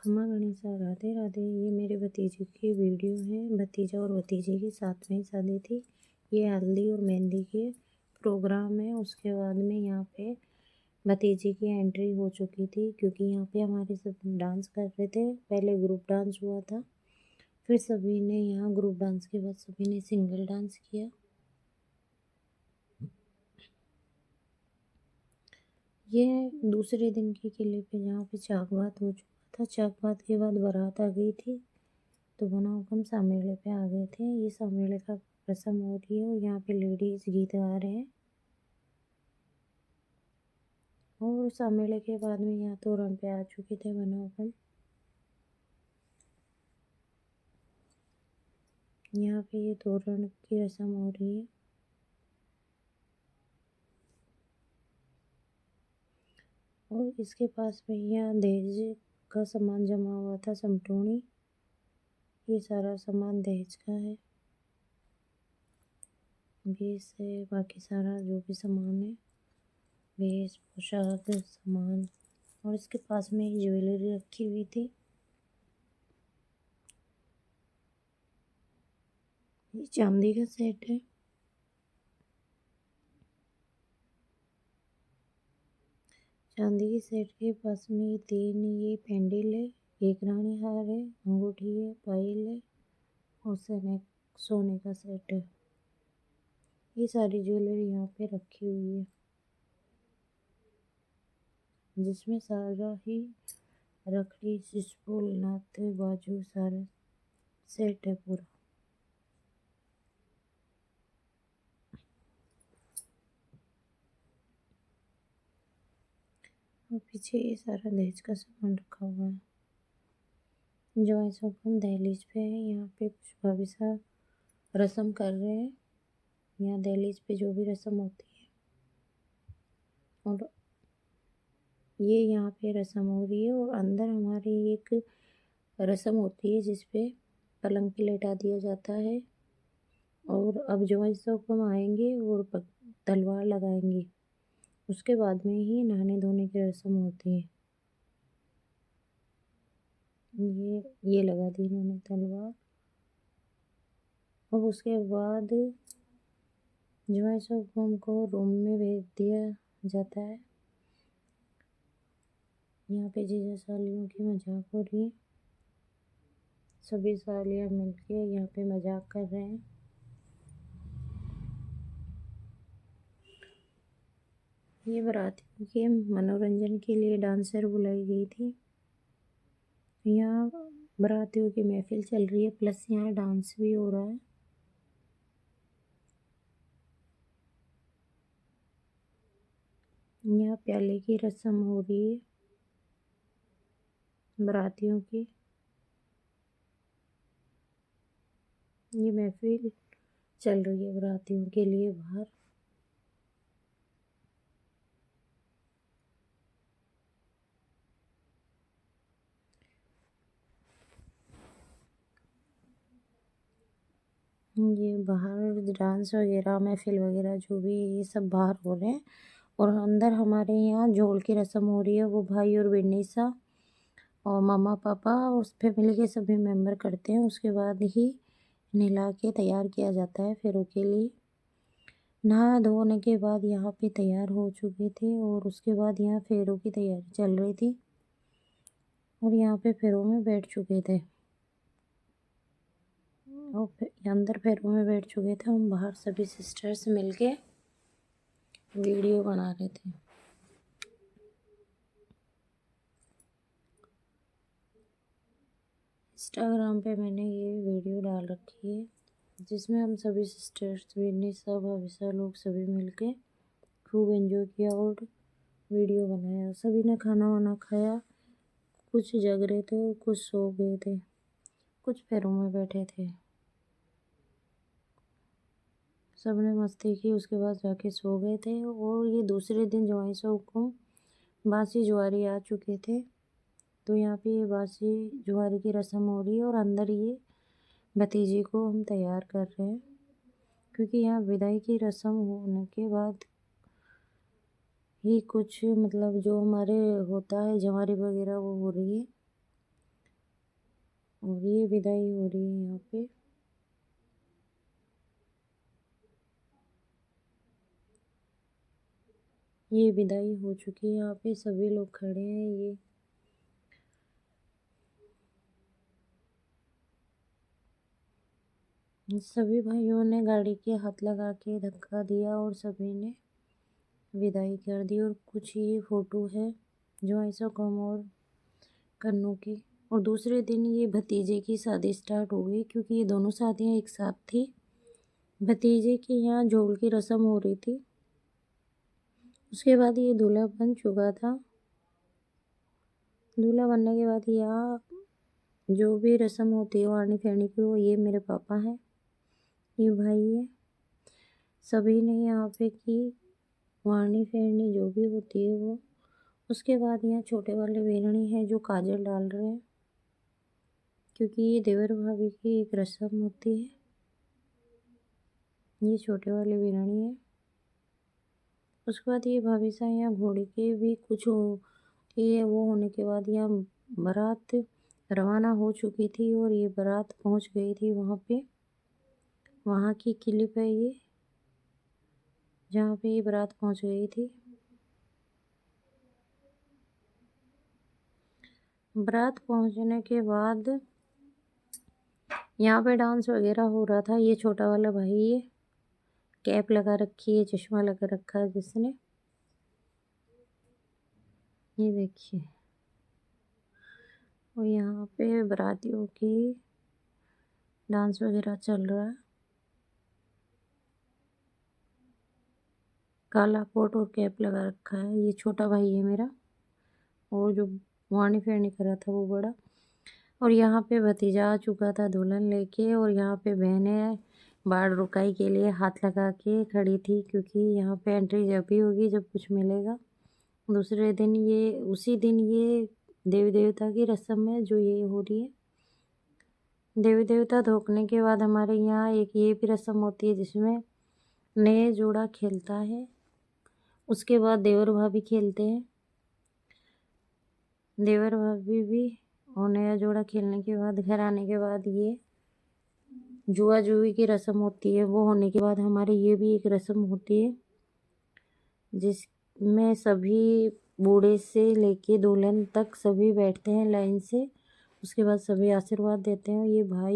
खम्मा गणेशा राधे राधे। ये मेरे भतीजे की वीडियो है। भतीजा और भतीजे की साथ में ही शादी थी। ये हल्दी और मेहंदी के प्रोग्राम है। उसके बाद में यहाँ पे भतीजे की एंट्री हो चुकी थी, क्योंकि यहाँ पे हमारे सब डांस कर रहे थे। पहले ग्रुप डांस हुआ था, फिर सभी ने यहाँ ग्रुप डांस के बाद सभी ने सिंगल डांस किया। ये दूसरे दिन के किले पे जहाँ पे चाकबात हो चुका था। चाकबात के बाद बारात आ गई थी, तो बनाओ हम सामेले पे आ गए थे। ये सामेले का रस्म हो रही है और यहाँ पे लेडीज गीत गा रहे हैं। और सामेले के बाद में यहाँ तोरण पे आ चुके थे बनाओ हम। यहाँ पे ये तोरण की रस्म हो रही है। और इसके पास में यहाँ दहेज का सामान जमा हुआ था, समटोनी। ये सारा सामान दहेज का है, भेस है, बाकी सारा जो भी सामान है, भेस पोशाक सामान। और इसके पास में एक ज्वेलरी रखी हुई थी। ये चांदी का सेट है। चांदी के सेट के पास में तीन ये पेंडल है, एक रानी हार है, अंगूठी है, पायल है और सोने का सेट है। ये सारी ज्वेलरी यहाँ पे रखी हुई है, जिसमें सारा ही रखड़ी सिस्फूल नाथ बाजू सारा सेट है पूरा। और पीछे ये सारा दहेज का सामान रखा हुआ है। जो ऐसा हम दहलीज पे है, यहाँ पे कुछ भाभी साहब रस्म कर रहे हैं। यहाँ दहलीज पे जो भी रस्म होती है, और ये यहाँ पे रस्म हो रही है। और अंदर हमारी एक रस्म होती है जिसपे पलंग पे लेटा दिया जाता है। और अब जो सब हम आएंगे और तलवार लगाएंगे, उसके बाद में ही नहाने धोने की रस्म होती है। ये लगा दी इन्होंने तलवार। अब उसके बाद जो है सब हमको रूम में भेज दिया जाता है। यहाँ पे जीजा सालियों की मजाक हो रही है। सभी सालियाँ मिलके यहाँ पे मजाक कर रहे हैं। ये बारातियों के मनोरंजन के लिए डांसर बुलाई गई थी। यहाँ बारातियों की महफिल चल रही है, प्लस यहाँ डांस भी हो रहा है। यहाँ प्याले की रस्म हो रही है बारातियों की। ये महफिल चल रही है बारातियों के लिए बाहर। ये बाहर डांस वगैरह महफिल वगैरह जो भी है, ये सब बाहर हो रहे हैं। और अंदर हमारे यहाँ जोल की रस्म हो रही है। वो भाई और बेनीसा और मामा पापा और फैमिली के सभी मेंबर करते हैं। उसके बाद ही नहला के तैयार किया जाता है फेरों के लिए। नहा धोने के बाद यहाँ पे तैयार हो चुके थे और उसके बाद यहाँ फेरों की तैयारी चल रही थी और यहाँ पे फेरों में बैठ चुके थे। और फिर अंदर फेरों में बैठ चुके थे। हम बाहर सभी सिस्टर्स मिलके वीडियो बना रहे थे। इंस्टाग्राम पे मैंने ये वीडियो डाल रखी है, जिसमें हम सभी सिस्टर्स विन्नी सब हविसा लोग सभी मिलके खूब एंजॉय किया और वीडियो बनाया। सभी ने खाना वाना खाया। कुछ जग रहे थे और कुछ सो गए थे, कुछ पैरों में बैठे थे। सब ने मस्ती की, उसके बाद जाके सो गए थे। और ये दूसरे दिन ज्वाइं को बासी ज्वारी आ चुके थे, तो यहाँ पे ये बासी ज्वारी की रस्म हो रही है। और अंदर ये भतीजी को हम तैयार कर रहे हैं, क्योंकि यहाँ विदाई की रस्म होने के बाद ही कुछ मतलब जो हमारे होता है जवारी वगैरह वो हो रही है। ये विदाई हो रही है यहाँ पे। ये विदाई हो चुकी है, यहाँ पे सभी लोग खड़े हैं। ये सभी भाइयों ने गाड़ी के हाथ लगा के धक्का दिया और सभी ने विदाई कर दी। और कुछ ये फ़ोटो है जो ऐसा कम और कन्नू की। और दूसरे दिन ये भतीजे की शादी स्टार्ट हो गई, क्योंकि ये दोनों शादियाँ एक साथ थी। भतीजे के यहाँ जोल की रस्म हो रही थी, उसके बाद ये दूल्हा बन चुका था। दूल्हा बनने के बाद यहाँ जो भी रस्म होती है वारनी फेरनी की, वो ये मेरे पापा हैं, ये भाई है, सभी ने यहाँ पे की वारनी फेरनी जो भी होती है वो। उसके बाद यहाँ छोटे वाले बेरणी हैं जो काजल डाल रहे हैं, क्योंकि ये देवर भाभी की एक रस्म होती है। ये छोटे वाले बेरणी है। उसके बाद ये भाभी साहब यहाँ घोड़े के भी कुछ हो, ये वो होने के बाद यहाँ बारात रवाना हो चुकी थी और ये बारात पहुँच गई थी वहाँ पे। वहाँ की क्लिप है ये, जहाँ पे ये बारात पहुँच गई थी। बारात पहुँचने के बाद यहाँ पे डांस वगैरह हो रहा था। ये छोटा वाला भाई है, कैप लगा रखी है, चश्मा लगा रखा है जिसने, ये देखिए। और यहाँ पे बारातियों की डांस वगैरह चल रहा है। काला कोट और कैप लगा रखा है। ये छोटा भाई है मेरा, और जो वारनी फेरनी करा था वो बड़ा। और यहाँ पे भतीजा आ चुका था दुल्हन लेके, और यहाँ पे बहनें बाढ़ रुकाई के लिए हाथ लगा के खड़ी थी, क्योंकि यहाँ पे एंट्री जब भी होगी जब कुछ मिलेगा। दूसरे दिन ये उसी दिन ये देवी देवता की रस्म है जो ये हो रही है। देवी देवता धोखने के बाद हमारे यहाँ एक ये भी रस्म होती है जिसमें नए जोड़ा खेलता है, उसके बाद देवर भाभी खेलते हैं। देवर भाभी भी और नया जोड़ा खेलने के बाद घर आने के बाद ये जुआ जुई की रस्म होती है। वो होने के बाद हमारे ये भी एक रस्म होती है जिसमें सभी बूढ़े से लेके दुल्हन तक सभी बैठते हैं लाइन से। उसके बाद सभी आशीर्वाद देते हैं। ये भाई